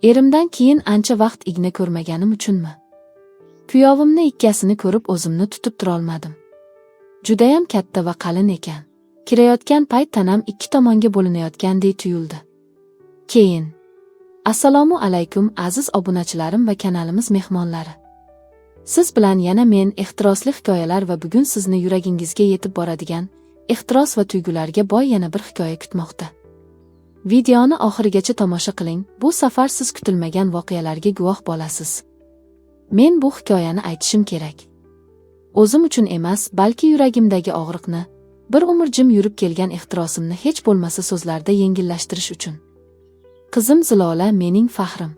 Erimdan keyin ancha vaqt igna ko'rmaganim uchunmi? Kuyovimni ikkasini ko'rib o'zimni tutib turolmadim. Judayam katta va qalin ekan. Kirayotgan payt tanam ikki tomonga bo'linayotgandek tuyuldi. Keyin Assalomu alaykum aziz obunachilarim va kanalimiz mehmonlari. Siz bilan yana men ehtirosli hikoyalar va bugun sizni yuragingizga yetib boradigan ehtiros va tuyg'ularga boy yana bir hikoya kutmoqda. Videoni oxirigacha tomosha qiling. Bu safar siz kutilmagan voqealarga guvoh bo'lasiz. Men bu hikoyani aytishim kerak. O'zim uchun emas, balki yuragimdagi og'riqni, bir umr jim yurib kelgan ehtirosimni hech bo'lmasa so'zlarda yengillashtirish uchun. Qizim Zilola mening faxrim.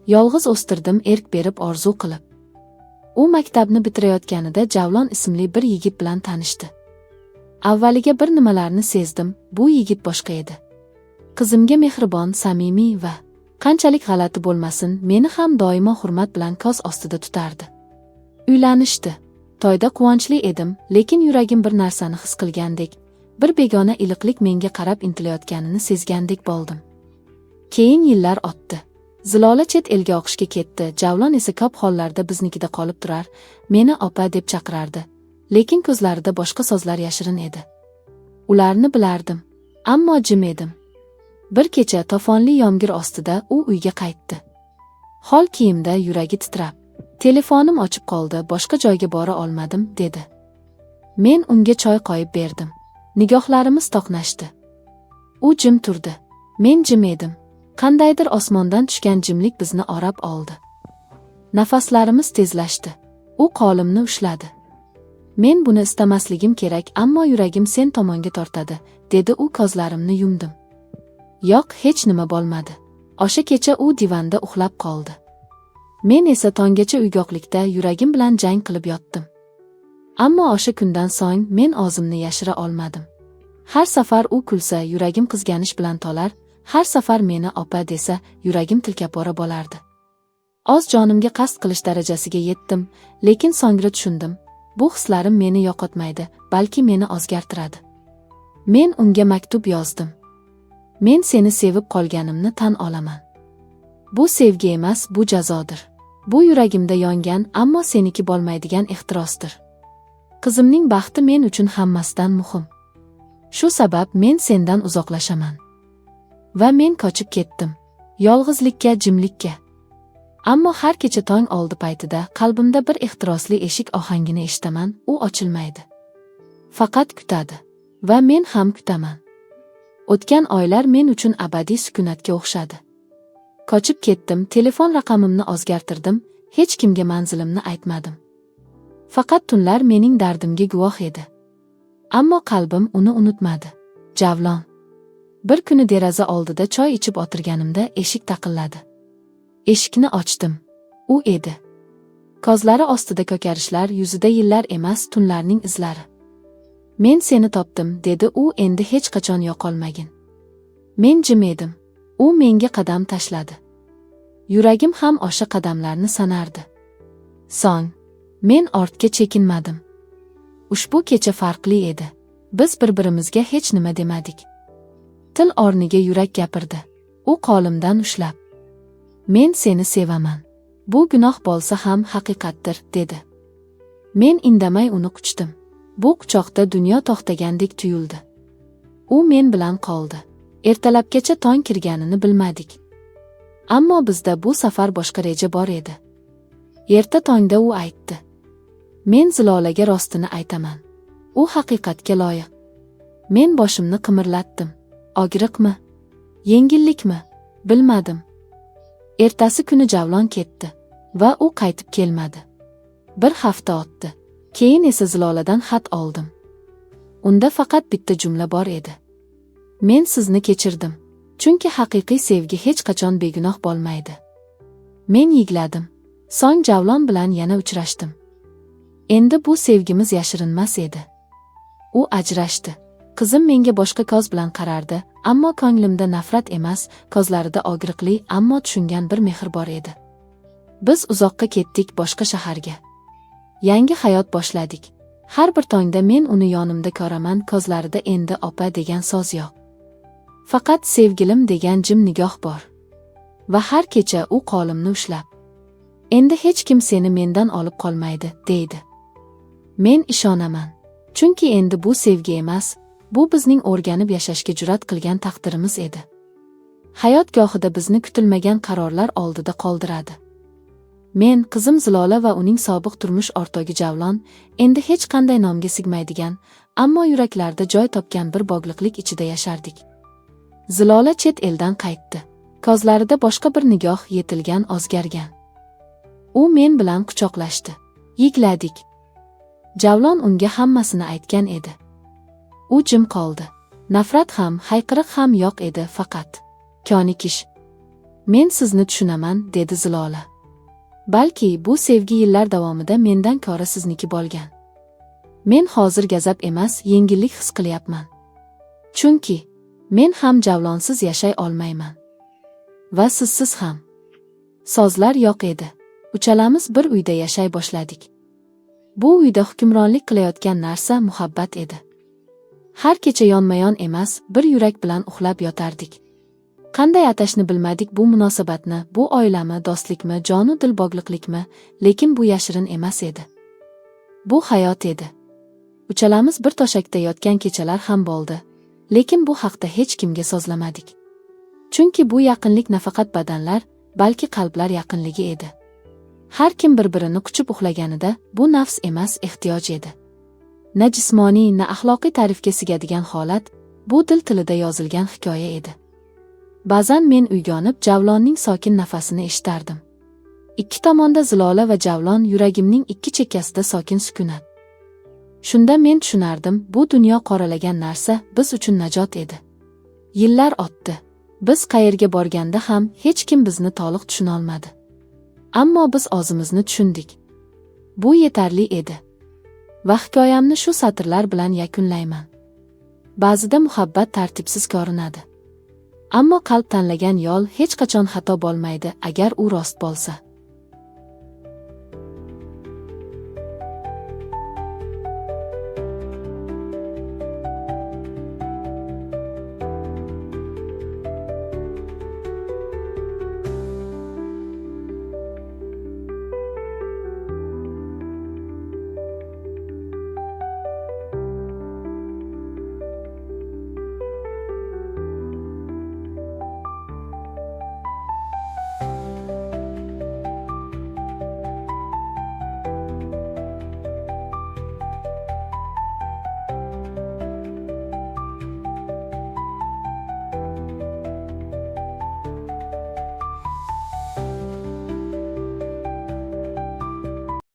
Yolg'iz o'stirdim erk berib orzu qilib. U maktabni bitirayotganida Javlon ismli bir yigit bilan tanishdi. Avvaliga bir nimalarni sezdim, bu yigit boshqa edi. Qizimga mehribon, samimiy va qanchalik g'alati bo'lmasin, meni ham doimo hurmat bilan ko'z ostida tutardi. Uylanishdi. To'yda quvonchli edim, lekin yuragim bir narsani his qilgandek, bir begona iliqlik menga qarab intilayotganini sezgandek bo'ldim. Keyin yillar o'tdi. Zilola chet elga o'qishga ketdi, Javlon esa ko'p hollarda biznikida qolib turar, meni opa deb chaqirardi, lekin ko'zlarida boshqa so'zlar yashirin edi. Ularni bilardim, ammo jim edim. Bir kecha tofonli yomg'ir ostida u uyga qaytdi. Hol kiyimda, yuragi titrab, telefonim ochib qoldi, boshqa joyga bora olmadim, dedi. Men unga choy qo'yib berdim. Nigohlarimiz to'qnashdi. U jim turdi. Men jim edim. Qandaydir osmondan tushgan jimlik bizni o'rab oldi. Nafaslarimiz tezlashdi. U qo'limni ushladi. Men buni istamasligim kerak, ammo yuragim sen tomonga tortadi, dedi u. Ko'zlarimni yumdim. Yo'q, hech nima bo'lmadi. O'sha kecha u divanda uxlab qoldi. Men esa tonggacha uyg'oqlikda yuragim bilan jang qilib yotdim. Ammo o'sha kundan so'ng men o'zimni yashira olmadim. Har safar u kulsa, yuragim qizganish bilan to'lar, har safar meni opa desa, yuragim tilkapora bo'lardi. Oz jonimga qasd qilish darajasiga yetdim, lekin so'ngra tushundim, bu hislarim meni yo'qotmaydi, balki meni o'zgartiradi. Men unga maktub yozdim. Men seni sevib qolganimni tan olaman. Bu sevgi emas, bu jazodir. Bu yuragimda yongan, ammo seniki bo'lmaydigan ehtirosdir. Qizimning baxti men uchun hammasidan muhim. Shu sabab men sendan uzoqlashaman. Va men qochib ketdim. Yolg'izlikka, jimlikka. Ammo har kecha tong oldi paytida qalbimda bir ehtirosli eshik ohangini eshitaman, u ochilmaydi. Faqat kutadi. Va men ham kutaman. O'tgan oylar men uchun abadiy sukunatga o'xshadi. Qochib ketdim, telefon raqamimni o'zgartirdim, hech kimga manzilimni aytmadim. Faqat tunlar mening dardimga guvoh edi. Ammo qalbim uni unutmadi. Javlon. Bir kuni deraza oldida choy ichib o'tirganimda eshik taqilladi. Eshikni ochdim. U edi. Ko'zlari ostida ko'karishlar, yuzida yillar emas, tunlarning izlari. Men seni topdim, dedi u endi hech qachon yo'qolmagin. Men jim edim. U menga qadam tashladi. Yuragim ham o'sha qadamlarni sanardi. So'ng men ortga chekinmadim. Ushbu kecha farqli edi. Biz bir-birimizga hech nima demadik. Til o'rniga yurak gapirdi. U qo'limdan ushlab, men seni sevaman. Bu gunoh bo'lsa ham haqiqatdir, dedi. Men indamay uni quchdim. Bu quchoqda dunyo to'xtagandek tuyuldi. U men bilan qoldi. Ertalabgacha tong kirganini bilmadik. Ammo bizda bu safar boshqa reja bor edi. Erta tongda u aytdi. Men Zilolaga rostini aytaman. U haqiqatga loyiq. Men boshimni qimirlatdim. Og'riqmi? Yengillikmi? Bilmadim. Ertasi kuni Javlon ketdi va u qaytib kelmadi. Bir hafta o'tdi. Keyin esa Ziloladan xat oldim. Unda faqat bitta jumla bor edi. Men sizni kechirdim. Chunki haqiqiy sevgi hech qachon begunoh bo'lmaydi. Men yig'ladim. So'ng Javlon bilan yana uchrashdim. Endi bu sevgimiz yashirinmas edi. U ajrashdi. Qizim menga boshqa ko'z bilan qarardi, ammo ko'nglimda nafrat emas, ko'zlarida og'riqli, ammo tushungan bir mehr bor edi. Biz uzoqqa ketdik, boshqa shaharga. Yangi hayot boshladik. Har bir tongda men uni yonimda ko'raman, ko'zlarida endi opa degan so'z yo'q. Faqat sevgilim degan jim nigoh bor. Va har kecha u qo'limni ushlab, endi hech kim seni mendan olib qolmaydi, deydi. Men ishonaman. Chunki endi bu sevgi emas, bu bizning o'rganib yashashga jur'at qilgan taqdirimiz edi. Hayot gohida bizni kutilmagan qarorlar oldida qoldiradi. Men, qizim Zilola va uning sobiq turmush o'rtog'i Javlon endi hech qanday nomga sigmaydigan, ammo yuraklarda joy topgan bir bog'liqlik ichida yashardik. Zilola chet eldan qaytdi. Ko'zlarida boshqa bir nigoh yetilgan, o'zgargan. U men bilan quchoqlashdi. Yigladik. Javlon unga hammasini aytgan edi. U jim qoldi. Nafrat ham, hayqiriq ham yo'q edi, faqat ko'nikish. Men sizni tushunaman, dedi Zilola. Balki bu sevgi yillar davomida mendan ko'ra sizniki bo'lgan. Men hozir gazab emas, yengillik his qilyapman. Chunki men ham Javlonsiz yashay olmayman. Va sizsiz ham. Sozlar yo'q edi. Uchalamiz bir uyda yashay boshladik. Bu uyda hukmronlik qilayotgan narsa muhabbat edi. Har kecha yonma-yon emas, bir yurak bilan uxlab yotardik. Qanday atashni bilmadik bu munosabatni, bu oilami, do'stlikmi, jonu dil bog'liqlikmi, lekin bu yashirin emas edi. Bu hayot edi. Uchalamiz bir to'shakda yotgan kechalar ham bo'ldi, lekin bu haqda hech kimga so'zlamadik. Chunki bu yaqinlik nafaqat badanlar, balki qalblar yaqinligi edi. Har kim bir-birini quchib uxlaganida bu nafs emas, ehtiyoj edi. Na jismoniy, na axloqiy ta'rifga sigadigan holat, bu dil tilida yozilgan hikoya edi. Ba'zan men uyg'onib Javlonning sokin nafasini eshitardim. Ikki tomonda Zilola va Javlon, yuragimning ikki chekkasida sokin sukunat. Shunda men tushunardim, bu dunyo qoralagan narsa biz uchun najot edi. Yillar o'tdi. Biz qayerga borganda ham hech kim bizni to'liq tushuna olmadi. Ammo biz o'zimizni tushundik. Bu yetarli edi. Va hikoyamni shu satrlar bilan yakunlayman. Ba'zida muhabbat tartibsiz ko'rinadi. Ammo qalb tanlagan yo'l hech qachon xato bo'lmaydi, agar u rost bo'lsa.